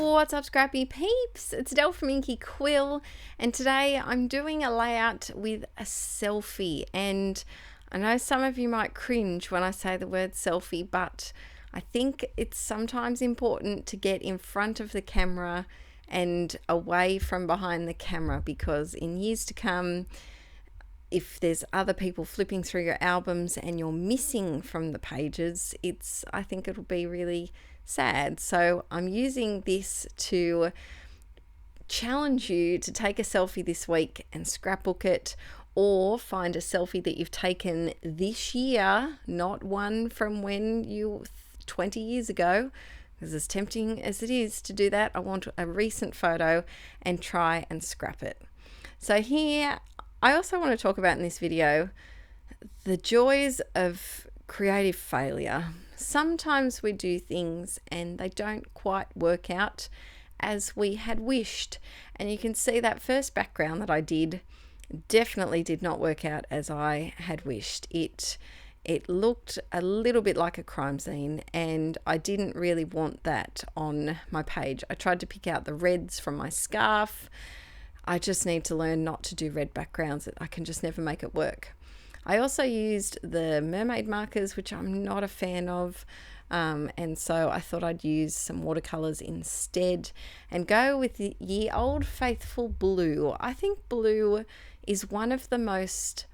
What's up, Scrappy peeps? It's Del from Inkie Quill, and today I'm doing a layout with a selfie. And I know some of you might cringe when I say the word selfie, but I think it's sometimes important to get in front of the camera and away from behind the camera, because in years to come, if there's other people flipping through your albums and you're missing from the pages, I think it'll be really sad. So I'm using this to challenge you to take a selfie this week and scrapbook it, or find a selfie that you've taken this year, not one from when you 20 years ago, because as tempting as it is to do that, I want a recent photo and try and scrap it. So here, I also want to talk about in this video the joys of creative failure. Sometimes we do things and they don't quite work out as we had wished. And you can see that first background that I did definitely did not work out as I had wished. It looked a little bit like a crime scene, and I didn't really want that on my page. I tried to pick out the reds from my scarf. I just need to learn not to do red backgrounds. I can just never make it work. I also used the mermaid markers, which I'm not a fan of, and so I thought I'd use some watercolors instead and go with the ye old faithful blue. I think blue is one of the most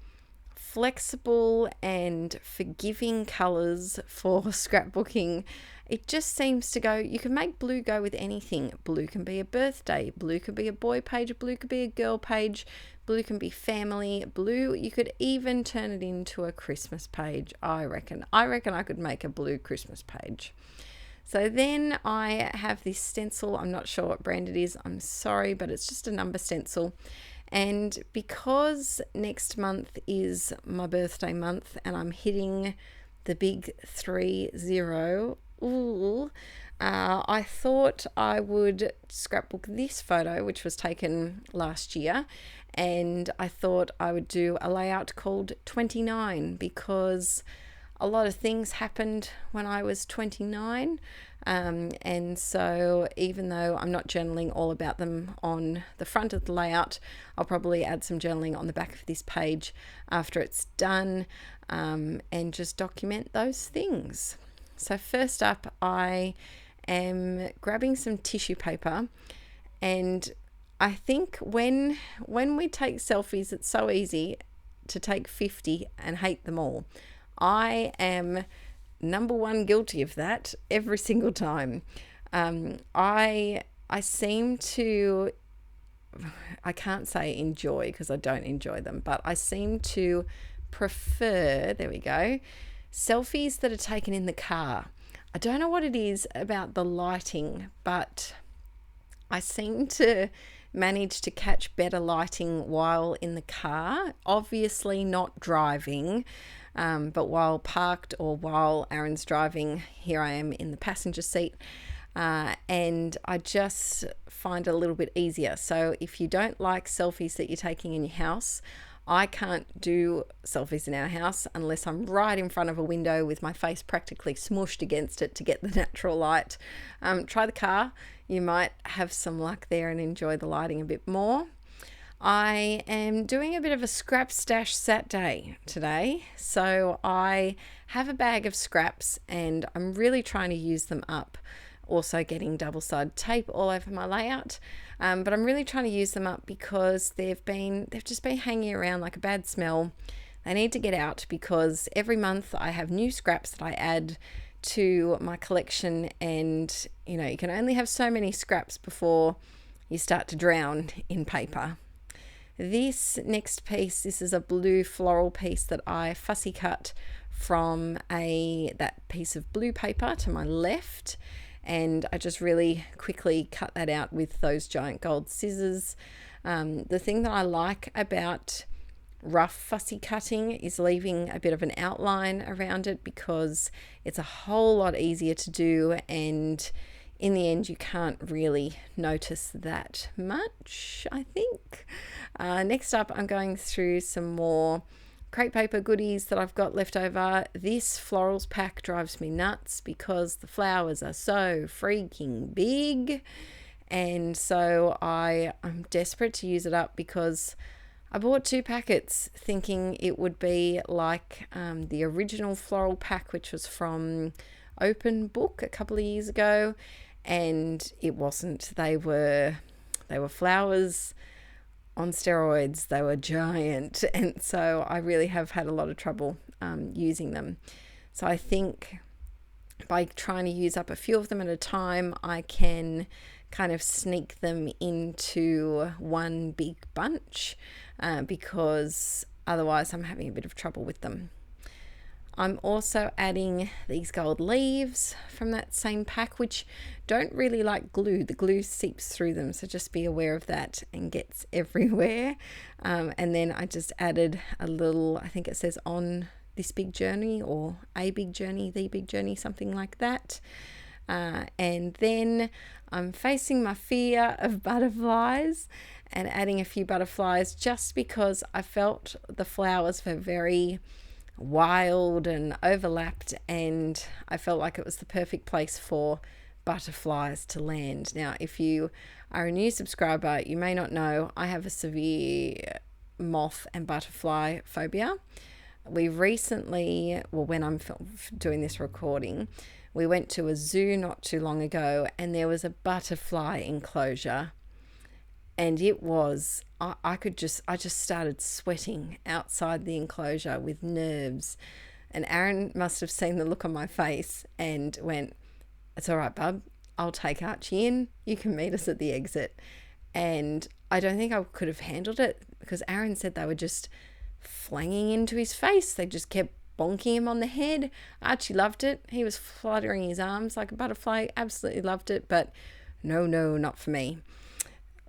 flexible and forgiving colors for scrapbooking. It just seems to go, you can make blue go with anything. Blue can be a birthday, blue could be a boy page, blue could be a girl page, blue can be family, blue, you could even turn it into a Christmas page. I reckon I could make a blue Christmas page. So then I have this stencil. I'm not sure what brand it is, I'm sorry, but it's just a number stencil. And because next month is my birthday month and I'm hitting the big 30, I thought I would scrapbook this photo, which was taken last year, and I thought I would do a layout called 29, because a lot of things happened when I was 29, and so even though I'm not journaling all about them on the front of the layout, I'll probably add some journaling on the back of this page after it's done, and just document those things. So first up, I am grabbing some tissue paper, and I think when we take selfies, it's so easy to take 50 and hate them all. I am number one guilty of that every single time. I seem to, I can't say enjoy because I don't enjoy them, but I seem to prefer, there we go, selfies that are taken in the car. I don't know what it is about the lighting, but I seem to manage to catch better lighting while in the car, obviously not driving, but while parked or while Aaron's driving, here I am in the passenger seat, and I just find it a little bit easier. So if you don't like selfies that you're taking in your house, I can't do selfies in our house unless I'm right in front of a window with my face practically smushed against it to get the natural light. Try the car. You might have some luck there and enjoy the lighting a bit more. I am doing a bit of a scrap stash Saturday today. So I have a bag of scraps and I'm really trying to use them up. Also getting double-sided tape all over my layout, but I'm really trying to use them up because they've just been hanging around like a bad smell. They need to get out because every month I have new scraps that I add to my collection, and you know, you can only have so many scraps before you start to drown in paper. This next piece, this is a blue floral piece that I fussy cut from that piece of blue paper to my left, and I just really quickly cut that out with those giant gold scissors. The thing that I like about rough fussy cutting is leaving a bit of an outline around it, because it's a whole lot easier to do, and in the end you can't really notice that much, I think. Next up, I'm going through some more crepe paper goodies that I've got left over. This florals pack drives me nuts because the flowers are so freaking big, And so I'm desperate to use it up because I bought 2 packets thinking it would be like the original floral pack, which was from Open Book a couple of years ago, and it wasn't. They were flowers on steroids. They were giant, and so I really have had a lot of trouble using them. So I think by trying to use up a few of them at a time, I can kind of sneak them into one big bunch because otherwise I'm having a bit of trouble with them. I'm also adding these gold leaves from that same pack, which don't really like glue. The glue seeps through them, so just be aware of that and gets everywhere. And then I just added a little, I think it says on this big journey or a big journey, the big journey, something like that. And then I'm facing my fear of butterflies and adding a few butterflies just because I felt the flowers were very wild and overlapped, and I felt like it was the perfect place for butterflies to land. Now, if you are a new subscriber, you may not know I have a severe moth and butterfly phobia. We recently, well, when I'm doing this recording, we went to a zoo not too long ago, and there was a butterfly enclosure, and it was, I just started sweating outside the enclosure with nerves. And Aaron must have seen the look on my face and went, "It's all right, bub. I'll take Archie in. You can meet us at the exit." And I don't think I could have handled it because Aaron said they were just flanging into his face. They just kept bonking him on the head. Archie loved it. He was fluttering his arms like a butterfly. Absolutely loved it. But no, not for me.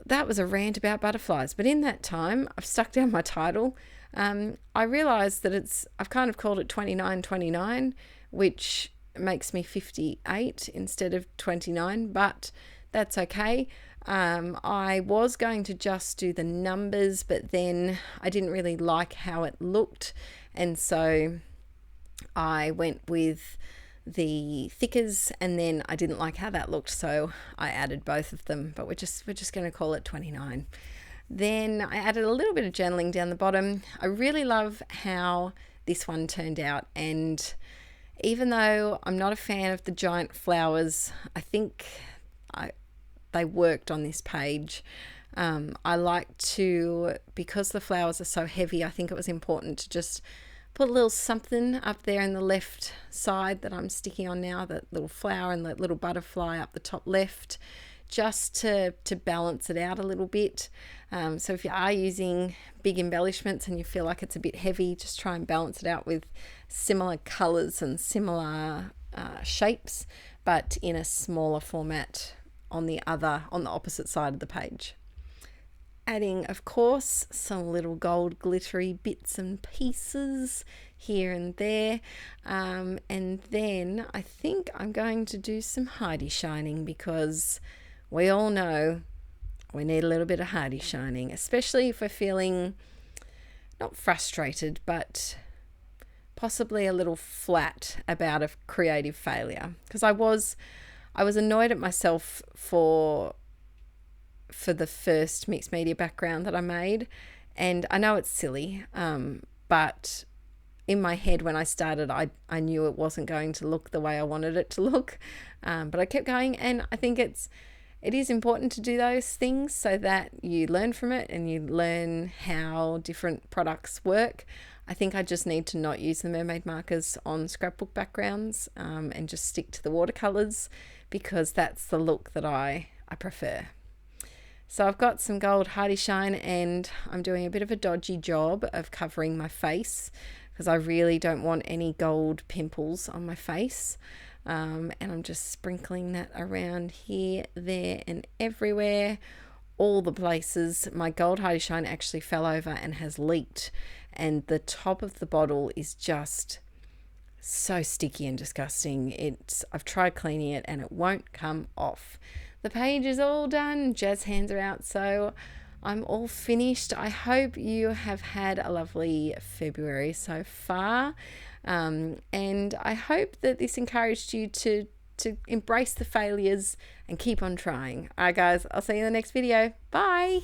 That was a rant about butterflies. But in that time, I've stuck down my title. I realised that I've kind of called it 2929, which makes me 58 instead of 29, but that's okay. I was going to just do the numbers, but then I didn't really like how it looked, and so I went with the thickers, and then I didn't like how that looked, so I added both of them, but we're just going to call it 29. Then I added a little bit of journaling down the bottom. I really love how this one turned out, and even though I'm not a fan of the giant flowers, I think they worked on this page. I like to, because the flowers are so heavy, I think it was important to just put a little something up there in the left side that I'm sticking on now, that little flower and that little butterfly up the top left, just to balance it out a little bit. So if you are using big embellishments and you feel like it's a bit heavy, just try and balance it out with similar colours and similar shapes, but in a smaller format on the opposite side of the page. Adding, of course, some little gold glittery bits and pieces here and there. And then I think I'm going to do some Heidi shining, because we all know we need a little bit of Heidi shining, especially if we're feeling not frustrated, but possibly a little flat about a creative failure. Because I was annoyed at myself for the first mixed media background that I made, and I know it's silly, but in my head when I started, I knew it wasn't going to look the way I wanted it to look, but I kept going, and I think it is important to do those things so that you learn from it and you learn how different products work. I think I just need to not use the mermaid markers on scrapbook backgrounds, and just stick to the watercolors, because that's the look that I prefer. So I've got some gold Heidi shine, and I'm doing a bit of a dodgy job of covering my face because I really don't want any gold pimples on my face. And I'm just sprinkling that around here, there, and everywhere, all the places. My gold Heidi shine actually fell over and has leaked, and the top of the bottle is just so sticky and disgusting. I've tried cleaning it and it won't come off. The page is all done, jazz hands are out, so I'm all finished. I hope you have had a lovely February so far, and I hope that this encouraged you to to embrace the failures and keep on trying. All right, guys, I'll see you in the next video. Bye.